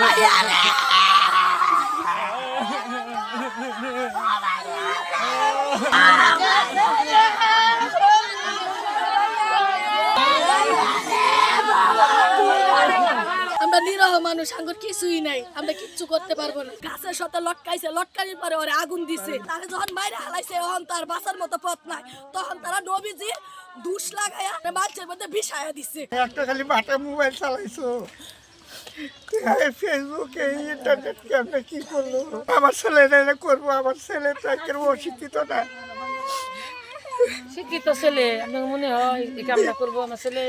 আমরা নিরহ মানুষ, আঙ্গুর কিছুই নাই, আমরা কিচ্ছু করতে পারবো না। গাছের সাথে লটকাইছে, লটকানির পরে ওরে আগুন দিছে। তারে যখন বাইরে হালাইছে, তখন তার বাঁচার মতো পথ নাই, তখন তারা নবীজি দুষ লাগাইয়া মানুষের মধ্যে বিষায়া দিছে। একটা খালি বাটা মোবাইল চালাইছো, ফেসবুকে ইন্টারনেট কেমনে কি করলো? আমার ছেলেরা করবো, আমার ছেলেটা কেউ অশিক্ষিত না। শিক্ষিত ছেলে, আপনার মনে হয় এই কামটা করবো? আমার ছেলে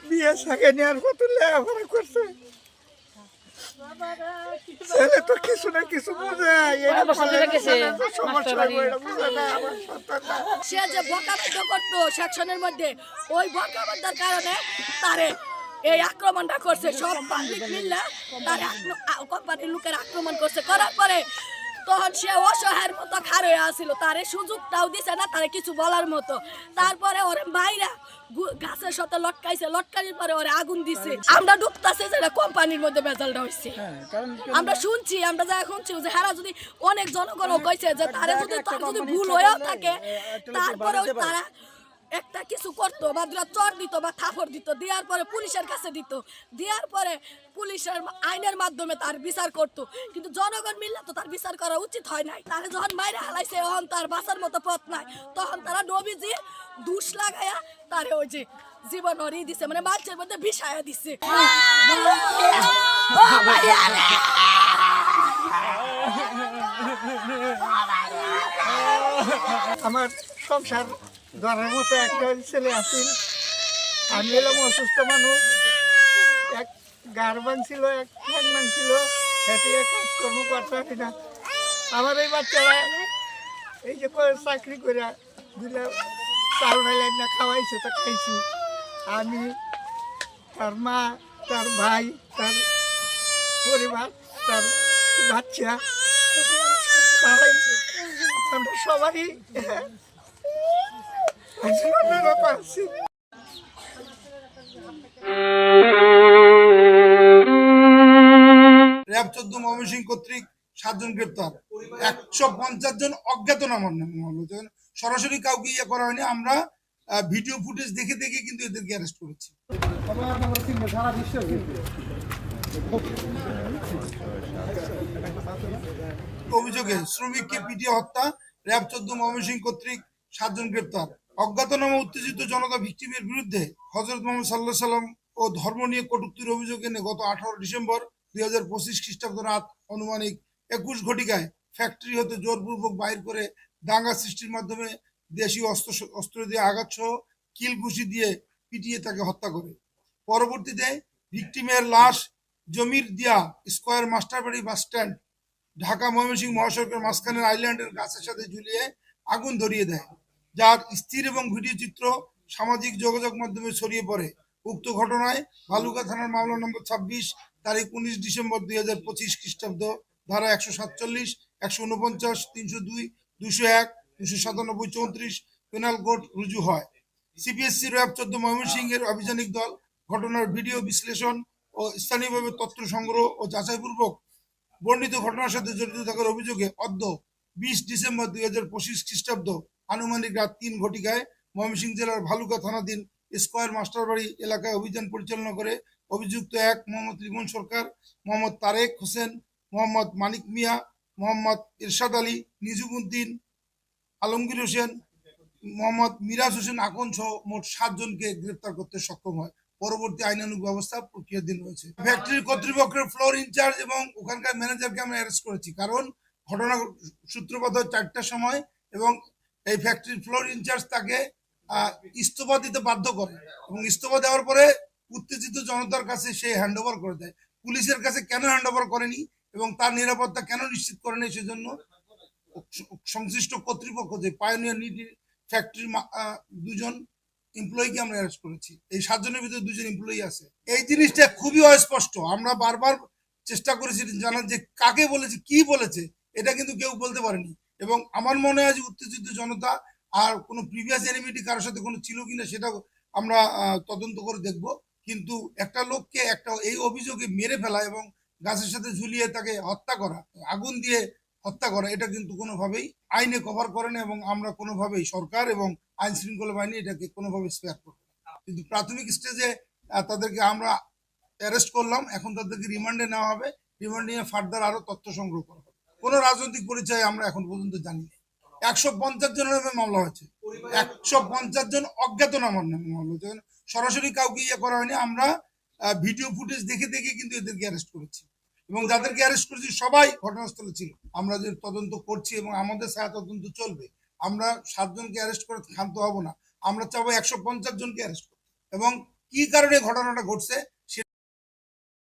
বিয়ে সাকে নেওয়ার মতো লেখাপড়া করছে, ছেলে তো কিছু না কিছু বোঝে। সে যে বকাবদ্ধ করতো সেকশনের মধ্যে, ওই বকাবদ্ধের কারণে তারে এই আক্রমণটা করছে। সব পাবলিক মিললে তার কোম্পানির লোকের আক্রমণ করছে। করার পরে তখন সে অসহায়ের মতো খাড়া হয়ে আসছিল, তারে সুযোগটাও দিছে না তারে কিছু বলার মতো। তারপরে ওরে মাইরা গাছের সাথে লটকাইছে, লটকানির পরে ওরে আগুন দিছে। আমরা ডুবতাছে যেটা কোম্পানির মধ্যে বেজালটা হয়েছে। আমরা শুনছি, আমরা যা শুনছি যে হারা যদি অনেক জনগণও কইছে যে তারে যদি ভুল হয়েও থাকে, তারপরেও তারা একটা কিছু করতো বা চর দিত বা থাপড় দিত, দেওয়ার পরে পুলিশের কাছে দিত, দেওয়ার পরে পুলিশের আইনের মাধ্যমে তার বিচার করতো। কিন্তু জনগণ মিললে তো তার বিচার করা উচিত হয় নাই। তারা যখন বাইরে হালাইছে, তখন তার বাঁচার মতো পথ নাই, তখন তারা নবীজি দুষ লাগাইয়া তারে ওই যে জীবন হরিয়ে দিছে, মানে মানুষের মধ্যে বিষায়া দিছে। আমার সংসার ধরার মতো একটা ছেলে আছিল, আমি এলাম অসুস্থ মানুষ, এক গার্বান ছিল, এক ফ্যানম্যান ছিল, হেঁটে কাজকর্ম করতে পারি না। আমার এই বাচ্চারা এই যে চাকরি করে দিলে চাল ডাইলেন না খাওয়াইছে, তা খাইছি। আমি, তার মা, তার ভাই, তার পরিবার, তার বাচ্চা, তারাই আমরা সবাই আছি। র্যাব 14 ময়মনসিংহ কর্তৃক 7 জন গ্রেপ্তার, 150 জন অজ্ঞাতনামা হলো। সরাসরি কাউকে ইয়ে করা হয়নি, আমরা ভিডিও ফুটেজ দেখে দেখে কিন্তু এদেরকে অ্যারেস্ট করেছি। অভিযোগে শ্রমিককে পিটিয়ে হত্যা, র্যাব 14 ময়মনসিংহ কর্তৃক 7 জন গ্রেপ্তার। অজ্ঞাতনামা উত্তেজিত জনতা ভিকটিমের বিরুদ্ধে হযরত মুহাম্মদ সাল্লাল্লাহু আলাইহি সাল্লাম ও ধর্ম নিয়ে কটূক্তির অভিযোগ এনে গত 18 ডিসেম্বর 2025 খ্রিস্টাব্দ রাত আনুমানিক 21 ঘটিকায় ফ্যাক্টরি হতে জোরপূর্বক বাইর করে দাঙ্গা সৃষ্টির মাধ্যমে দেশীয় অস্ত্র দিয়ে আঘাত সহ কিল ঘুষি দিয়ে পিটিয়ে তাকে হত্যা করে। পরবর্তীতে ভিকটিমের লাশ জমির দিয়া স্কয়ার মাস্টারবাড়ি বাস স্ট্যান্ড ঢাকা ময়মনসিংহ মহাসড়কের মাঝখানের আইল্যান্ডের গাছের সাথে ঝুলিয়ে আগুন ধরিয়ে দেয়, যার স্থির এবং ভিডিও চিত্র সামাজিক যোগাযোগ মাধ্যমে ছড়িয়ে পড়ে। উক্ত ঘটনায় ভালুকা থানার মামলা নম্বর 26 তারিখ 19 ডিসেম্বর 2025 খ্রিস্টাব্দ ধারা 147, 149, 302, 201, 297, 34 পেনাল কোড রুজু হয়। সিপিএসসি র্যাব 14 ময়মনসিংহের আভিযানিক দল ঘটনার ভিডিও বিশ্লেষণ ও স্থানীয়ভাবে তথ্য সংগ্রহ ও যাচাইপূর্বক বর্ণিত ঘটনার সাথে জড়িত থাকার অভিযোগে অদ্য 20 ডিসেম্বর 2025 খ্রিস্টাব্দ আনুমানিক রাত 3 ঘটিকায় ময়মনসিংহ জেলার ভালুকা থানাধীন স্কয়ার মাস্টারবাড়ি এলাকায় অভিযান পরিচালনা করে অভিযুক্ত 1 মোহাম্মদ রিমন সরকার, মোহাম্মদ তারেক হোসেন, মোহাম্মদ মানিক মিয়া, মোহাম্মদ ইরশাদ আলী, নিজুমউদ্দিন, আলমগীর হোসেন, মোহাম্মদ মিরাজ হোসেন আকন সহ মোট 7 জনকে গ্রেপ্তার করতে সক্ষম হয়। পরবর্তী আইনানুগ ব্যবস্থা প্রক্রিয়াধীন রয়েছে। ফ্যাক্টরি কর্তৃপক্ষের ফ্লোর ইনচার্জ এবং ওখানকার ম্যানেজারকে আমরা অ্যারেস্ট করেছি, কারণ ঘটনা সূত্রপাত হয় 4টার সময় এবং এই ফ্যাক্টরির ফ্লোর ইনচার্জ তাকে ইস্তফা দিতে বাধ্য করে এবং ইস্তফা দেওয়ার পরে উত্তেজিত জনতার কাছে সে হ্যান্ড ওভার করে দেয়। পুলিশের কাছে কেন হ্যান্ড ওভার করেনি এবং তার নিরাপত্তা কেন নিশ্চিত করেনি, সেজন্য সংশ্লিষ্ট কর্তৃপক্ষ যে পায়োনিয়ার নিটি ফ্যাক্টরির 2 জন এমপ্লয়িকে আমরা অ্যারেস্ট করেছি। এই 7 জনের ভিতরে 2 জন এমপ্লয়ি আছে। এই জিনিসটা খুবই অস্পষ্ট, আমরা বারবার চেষ্টা করেছি জানার যে কাকে বলেছে, কি বলেছে, এটা কিন্তু কেউ বলতে পারেনি। এবং আমার মনে হয় যে উত্তেজিত জনতা আর কোনো প্রিভিয়াস এনিমিটি কারোর সাথে কোনো ছিল কিনা সেটা আমরা তদন্ত করে দেখব। কিন্তু একটা লোককে একটা এই অভিযোগে মেরে ফেলা এবং গাছের সাথে ঝুলিয়ে তাকে হত্যা করা, আগুন দিয়ে হত্যা করা, এটা কিন্তু কোনোভাবেই আইনে কভার করে না এবং আমরা কোনোভাবেই সরকার এবং আইন শৃঙ্খলা বাহিনী এটাকে কোনোভাবে স্পেয়ার করবে না। কিন্তু প্রাথমিক স্টেজে তাদেরকে আমরা অ্যারেস্ট করলাম, এখন তাদেরকে রিমান্ডে নেওয়া হবে, রিমান্ড নিয়ে ফার্দার আরো তথ্য সংগ্রহ করা হবে। কোনো রাজনৈতিক পরিচয় আমরা এখন পর্যন্ত জানি না। 150 জনের নামে মামলা হয়েছে, 150 জন অজ্ঞাতনামার নামে মামলা হয়েছে, সরাসরি কাউকে ইয়ে করা হয়নি। আমরা ভিডিও ফুটেজ দেখে দেখে কিন্তু এদেরকে অ্যারেস্ট করেছি এবং যাদেরকে অ্যারেস্ট করেছি সবাই ঘটনাস্থলে ছিল। আমরা যে তদন্ত করছি এবং আমাদের ছায়া তদন্ত চলবে, আমরা 7 জনকে অ্যারেস্ট করে ক্ষান্ত হব না, আমরা চাবো 150 জনকে অ্যারেস্ট করতে। এবং কি কারণে ঘটনাটা ঘটছে